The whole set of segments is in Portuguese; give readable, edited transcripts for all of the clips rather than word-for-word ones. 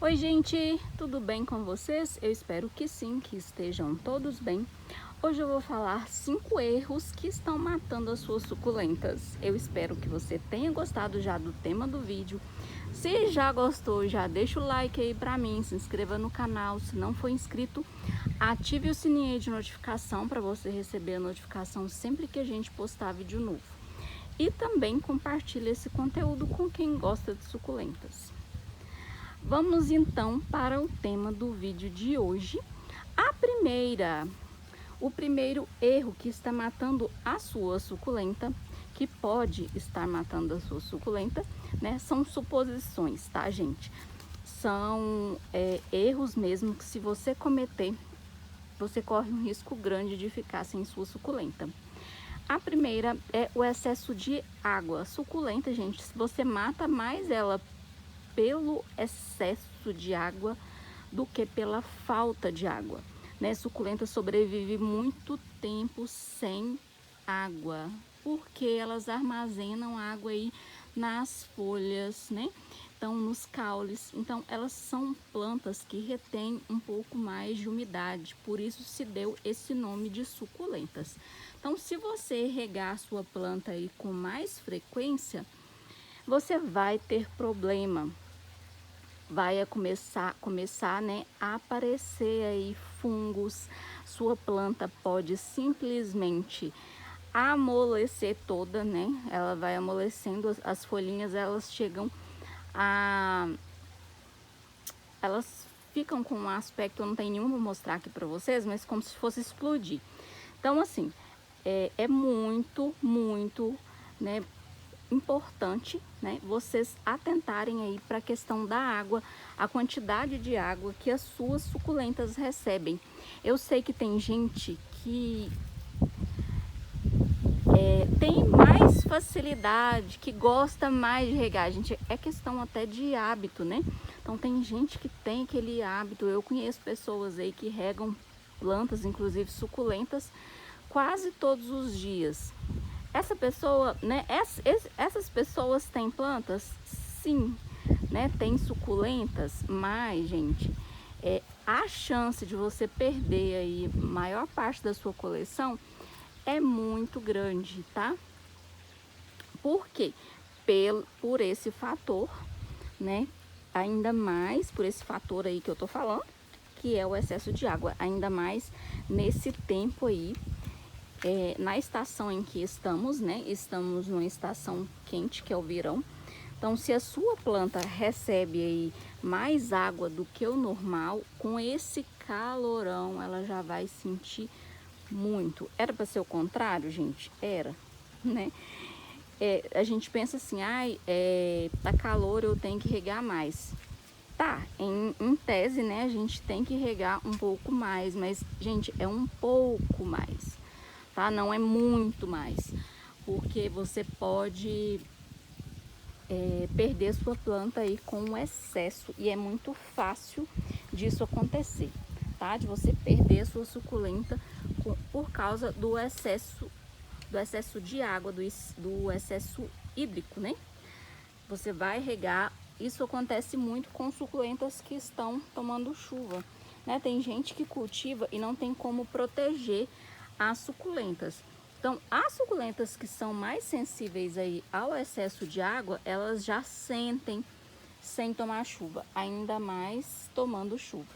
Oi gente, tudo bem com vocês? Eu espero que sim, que estejam todos bem. Hoje eu vou falar 5 erros que estão matando as suas suculentas. Eu espero que você tenha gostado já do tema do vídeo. Se já gostou, já deixa o like aí pra mim, se inscreva no canal. Se não for inscrito, ative o sininho aí de notificação para você receber a notificação sempre que a gente postar vídeo novo. E também compartilhe esse conteúdo com quem gosta de suculentas. Vamos então para o tema do vídeo de hoje. O primeiro erro que está matando a sua suculenta, que pode estar matando a sua suculenta, né? São suposições, tá, gente? São erros mesmo que, se você cometer, você corre um risco grande de ficar sem sua suculenta. A primeira é o excesso de água. Suculenta, gente, se você mata mais ela pelo excesso de água do que pela falta de água, né? Suculenta sobrevive muito tempo sem água, porque elas armazenam água aí nas folhas, né? Então, nos caules. Então, elas são plantas que retêm um pouco mais de umidade, por isso se deu esse nome de suculentas. Então, se você regar a sua planta aí com mais frequência, você vai ter problema. Vai começar, né, a aparecer aí fungos. Sua planta pode simplesmente amolecer toda, né? Ela vai amolecendo, as folhinhas elas chegam a... Elas ficam com um aspecto, eu não tenho nenhum para mostrar aqui para vocês, mas como se fosse explodir. Então, assim, é muito, né, importante, né, vocês atentarem aí para a questão da água, a quantidade de água que as suas suculentas recebem. Eu sei que tem gente que tem mais facilidade, que gosta mais de regar. Gente, é questão até de hábito, né? Então tem gente que tem aquele hábito. Eu conheço pessoas aí que regam plantas, inclusive suculentas, quase todos os dias. Essa pessoa, né? Essas pessoas têm plantas? Sim, né? Tem suculentas, mas, gente, a chance de você perder aí maior parte da sua coleção é muito grande, tá? Por quê? Por esse fator, né? Ainda mais por esse fator aí que eu tô falando, que é o excesso de água. Ainda mais nesse tempo aí, na estação em que estamos, né? Estamos numa estação quente, que é o verão. Então, se a sua planta recebe aí mais água do que o normal, com esse calorão, ela já vai sentir muito. Era para ser o contrário, gente? Era, né? A gente pensa assim, tá calor, eu tenho que regar mais. Tá, em tese, né, a gente tem que regar um pouco mais, mas, gente, é um pouco mais, tá? Não é muito mais, porque você pode perder sua planta aí com um excesso, e é muito fácil disso acontecer, tá? De você perder sua suculenta por causa do excesso de água, do excesso hídrico, né? Você vai regar. Isso acontece muito com suculentas que estão tomando chuva, né? Tem gente que cultiva e não tem como proteger as suculentas. Então, as suculentas que são mais sensíveis aí ao excesso de água, elas já sentem sem tomar chuva, ainda mais tomando chuva,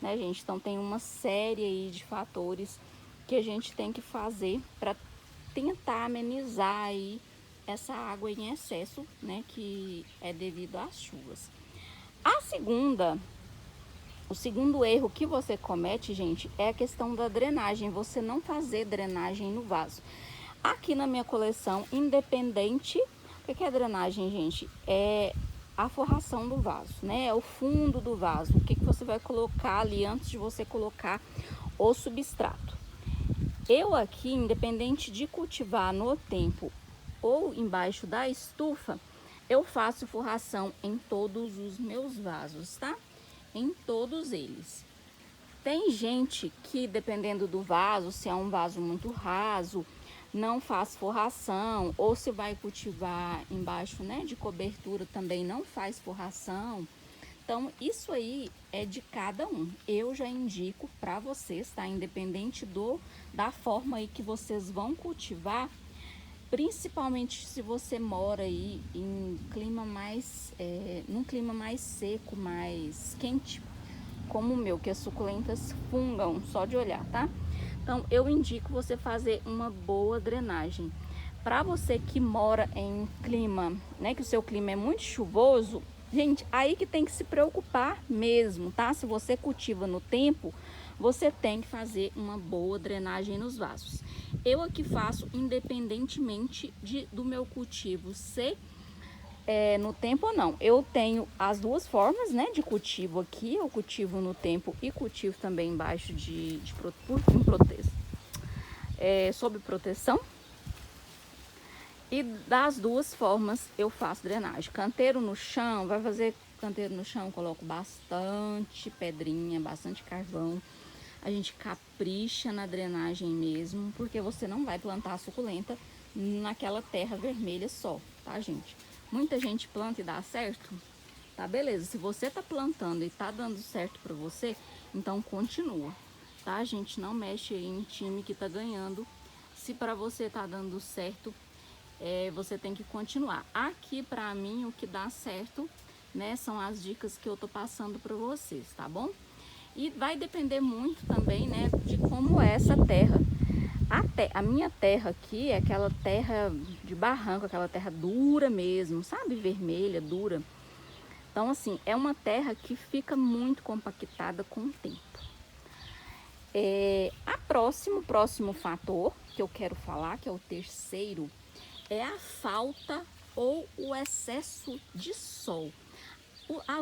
né, gente? Então, tem uma série aí de fatores que a gente tem que fazer para tentar amenizar aí essa água em excesso, né, que é devido às chuvas. O segundo erro que você comete, gente, é a questão da drenagem. Você não fazer drenagem no vaso. Aqui na minha coleção, independente, o que é drenagem, gente? É a forração do vaso, né? É o fundo do vaso. O que você vai colocar ali antes de você colocar o substrato. Eu aqui, independente de cultivar no tempo ou embaixo da estufa, eu faço forração em todos os meus vasos, tá? Em todos eles. Tem gente que, dependendo do vaso, se é um vaso muito raso, não faz forração, ou se vai cultivar embaixo, né, de cobertura, também não faz forração. Então, isso aí é de cada um. Eu já indico para vocês, tá? Independente da forma aí que vocês vão cultivar, principalmente se você mora aí em clima mais, num clima mais seco, mais quente, como o meu, que as suculentas fungam só de olhar, tá? Então, eu indico você fazer uma boa drenagem. Para você que mora em clima, né, que o seu clima é muito chuvoso, gente, aí que tem que se preocupar mesmo, tá? Se você cultiva no tempo, você tem que fazer uma boa drenagem nos vasos. Eu aqui faço independentemente do meu cultivo ser no tempo ou não. Eu tenho as duas formas, né, de cultivo aqui. Eu cultivo no tempo e cultivo também embaixo sob proteção. E das duas formas eu faço drenagem. Canteiro no chão, vai fazer canteiro no chão, coloco bastante pedrinha, bastante carvão. A gente capricha na drenagem mesmo, porque você não vai plantar a suculenta naquela terra vermelha só, tá, gente? Muita gente planta e dá certo, tá? Beleza, se você tá plantando e tá dando certo pra você, então continua, tá, gente? Não mexe aí em time que tá ganhando. Se pra você tá dando certo, você tem que continuar. Aqui pra mim o que dá certo, né, são as dicas que eu tô passando pra vocês, tá bom? E vai depender muito também, né, de como é essa terra. A minha terra aqui é aquela terra de barranco, aquela terra dura mesmo, sabe? Vermelha, dura. Então, assim, é uma terra que fica muito compactada com o tempo. Próximo fator que eu quero falar, que é o terceiro, é a falta ou o excesso de sol.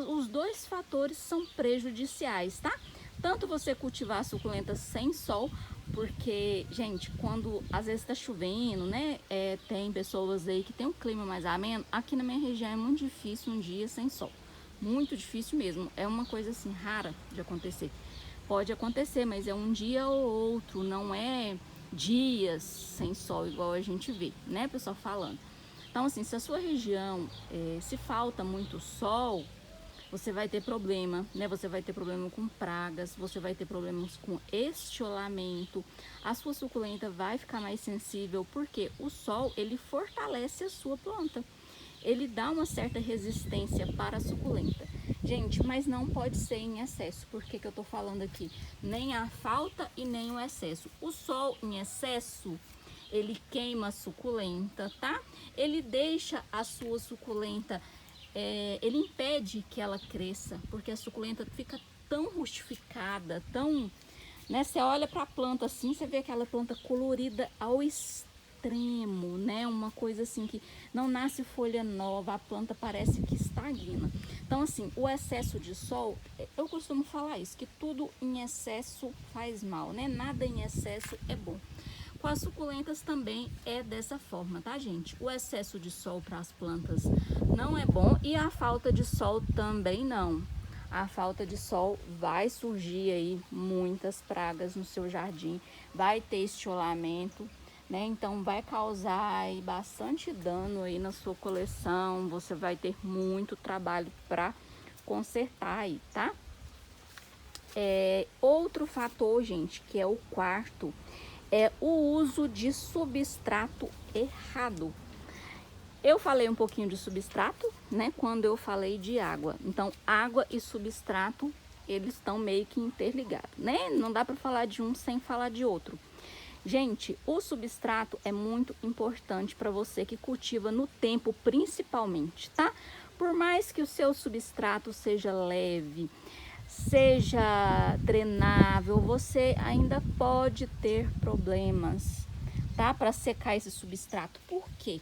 Os dois fatores são prejudiciais, tá? Tanto você cultivar suculentas sem sol, porque, gente, quando às vezes tá chovendo, né? Tem pessoas aí que tem um clima mais ameno. Aqui na minha região é muito difícil um dia sem sol. Muito difícil mesmo. É uma coisa assim rara de acontecer. Pode acontecer, mas é um dia ou outro, não é dias sem sol igual a gente vê, né, pessoal falando. Então, assim, se a sua região, se falta muito sol, você vai ter problema, né? Você vai ter problema com pragas, você vai ter problemas com estiolamento. A sua suculenta vai ficar mais sensível, porque o sol, ele fortalece a sua planta. Ele dá uma certa resistência para a suculenta. Gente, mas não pode ser em excesso. Por que eu tô falando aqui? Nem a falta e nem o excesso. O sol em excesso, ele queima a suculenta, tá? Ele deixa a sua suculenta, ele impede que ela cresça, porque a suculenta fica tão rustificada, tão, né? Você olha para a planta assim, você vê aquela planta colorida ao extremo, né? Uma coisa assim que não nasce folha nova, a planta parece que estagna. Então, assim, o excesso de sol, eu costumo falar isso, que tudo em excesso faz mal, né? Nada em excesso é bom. Com as suculentas também é dessa forma, tá, gente? O excesso de sol para as plantas não é bom e a falta de sol também não. A falta de sol vai surgir aí muitas pragas no seu jardim, vai ter estiolamento, né? Então vai causar aí bastante dano aí na sua coleção, você vai ter muito trabalho para consertar aí, tá? Outro fator, gente, que é o quarto, é o uso de substrato errado. Eu falei um pouquinho de substrato, né, quando eu falei de água. Então, água e substrato, eles estão meio que interligados, né? Não dá para falar de um sem falar de outro. Gente, o substrato é muito importante para você que cultiva no tempo, principalmente, tá? Por mais que o seu substrato seja leve, seja drenável, você ainda pode ter problemas, tá? Para secar esse substrato. Por quê?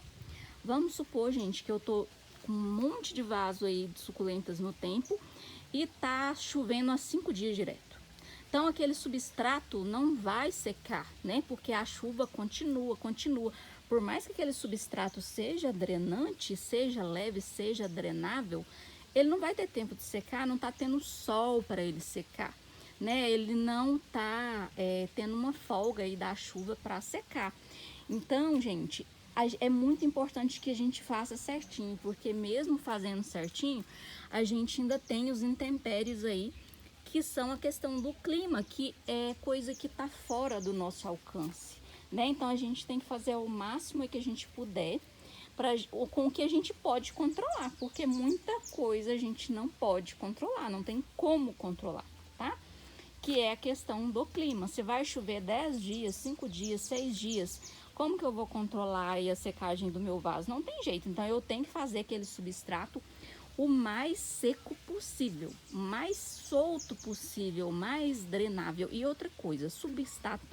Vamos supor, gente, que eu tô com um monte de vaso aí de suculentas no tempo e tá chovendo há 5 dias direto. Então, aquele substrato não vai secar, né? Porque a chuva continua. Por mais que aquele substrato seja drenante, seja leve, seja drenável, ele não vai ter tempo de secar, não tá tendo sol para ele secar, né? Ele não tá tendo uma folga aí da chuva para secar. Então, gente, é muito importante que a gente faça certinho, porque mesmo fazendo certinho, a gente ainda tem os intempéries aí, que são a questão do clima, que é coisa que está fora do nosso alcance, né? Então a gente tem que fazer o máximo que a gente puder com o que a gente pode controlar, porque muita coisa a gente não pode controlar, não tem como controlar, tá? Que é a questão do clima. Se vai chover 10 dias, 5 dias, 6 dias, como que eu vou controlar aí a secagem do meu vaso? Não tem jeito, então eu tenho que fazer aquele substrato o mais seco possível, mais solto possível, mais drenável. E outra coisa, substrato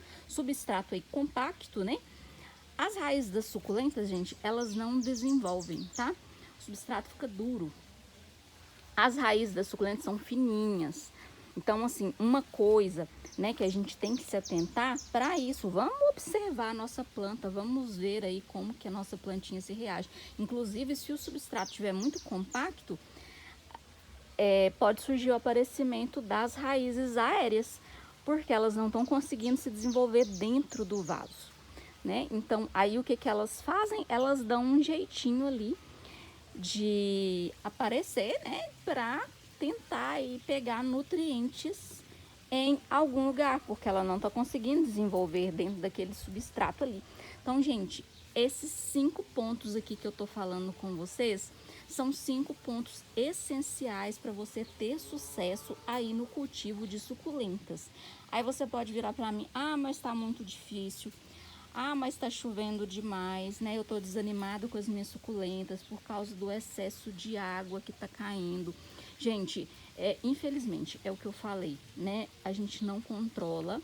aí compacto, né? As raízes das suculentas, gente, elas não desenvolvem, tá? O substrato fica duro. As raízes das suculentas são fininhas. Então, assim, uma coisa, né, que a gente tem que se atentar para isso. Vamos observar a nossa planta, vamos ver aí como que a nossa plantinha se reage. Inclusive, se o substrato estiver muito compacto, pode surgir o aparecimento das raízes aéreas, porque elas não estão conseguindo se desenvolver dentro do vaso, né? Então, aí o que que elas fazem? Elas dão um jeitinho ali de aparecer, né, para tentar aí pegar nutrientes em algum lugar, porque ela não está conseguindo desenvolver dentro daquele substrato ali. Então, gente, esses 5 pontos aqui que eu tô falando com vocês são 5 pontos essenciais para você ter sucesso aí no cultivo de suculentas. Aí você pode virar para mim: ah, mas tá muito difícil. Ah, mas tá chovendo demais, né? Eu tô desanimado com as minhas suculentas por causa do excesso de água que tá caindo. Gente, infelizmente, é o que eu falei, né? A gente não controla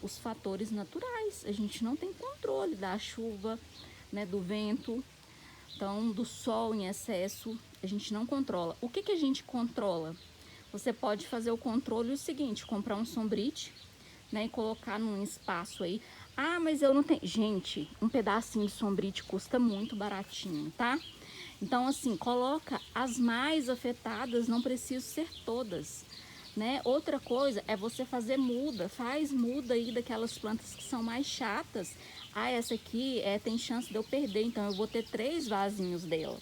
os fatores naturais. A gente não tem controle da chuva, né? Do vento, então do sol em excesso. A gente não controla. O que que a gente controla? Você pode fazer o controle o seguinte: comprar um sombrite, né, e colocar num espaço aí. Ah, mas eu não tenho. Gente, um pedacinho de sombrite custa muito baratinho, tá? Então, assim, coloca as mais afetadas, não preciso ser todas, né? Outra coisa é você fazer muda, faz muda aí daquelas plantas que são mais chatas. Ah, essa aqui tem chance de eu perder, então eu vou ter 3 vasinhos dela.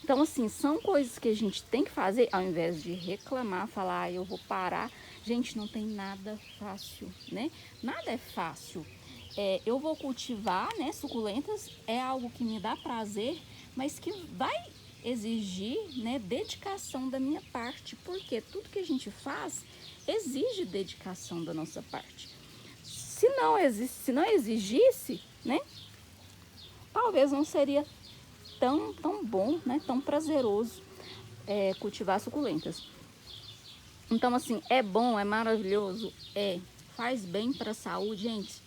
Então, assim, são coisas que a gente tem que fazer, ao invés de reclamar, falar: ah, eu vou parar. Gente, não tem nada fácil, né? Nada é fácil. Eu vou cultivar, né, suculentas, é algo que me dá prazer, mas que vai exigir, né, dedicação da minha parte, porque tudo que a gente faz exige dedicação da nossa parte. Se não exigisse, né, talvez não seria tão bom, né, tão prazeroso cultivar suculentas. Então, assim, é bom, é maravilhoso, faz bem para a saúde, gente,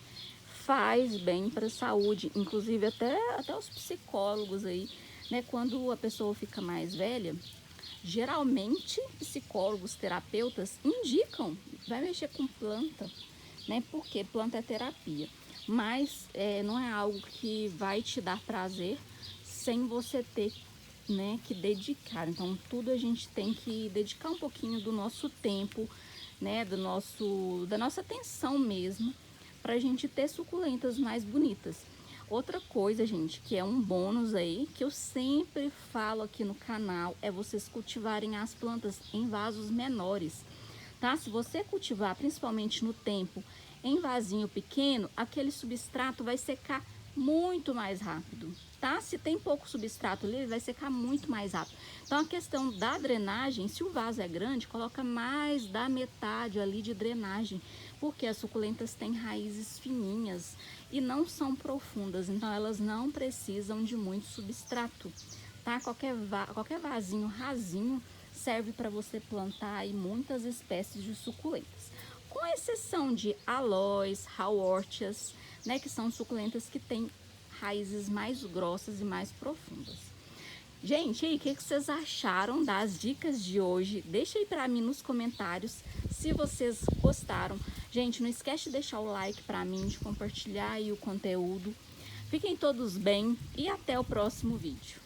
faz bem para a saúde, inclusive até os psicólogos aí, né, quando a pessoa fica mais velha, geralmente psicólogos, terapeutas indicam, vai mexer com planta, né, porque planta é terapia, mas não é algo que vai te dar prazer sem você ter, né, que dedicar. Então tudo a gente tem que dedicar um pouquinho do nosso tempo, né, da nossa atenção mesmo, pra gente ter suculentas mais bonitas. Outra coisa, gente, que é um bônus aí, que eu sempre falo aqui no canal, é vocês cultivarem as plantas em vasos menores, tá? Se você cultivar, principalmente no tempo, em vasinho pequeno, aquele substrato vai secar muito mais rápido, tá? Se tem pouco substrato ali, ele vai secar muito mais rápido. Então, a questão da drenagem, se o vaso é grande, coloca mais da metade ali de drenagem, porque as suculentas têm raízes fininhas e não são profundas, então elas não precisam de muito substrato, tá? Qualquer vasinho rasinho serve para você plantar aí muitas espécies de suculentas, com exceção de aloes, hawortias, né, que são suculentas que têm raízes mais grossas e mais profundas. Gente, aí, o que vocês acharam das dicas de hoje? Deixa aí pra mim nos comentários se vocês gostaram. Gente, não esquece de deixar o like pra mim, de compartilhar aí o conteúdo. Fiquem todos bem e até o próximo vídeo.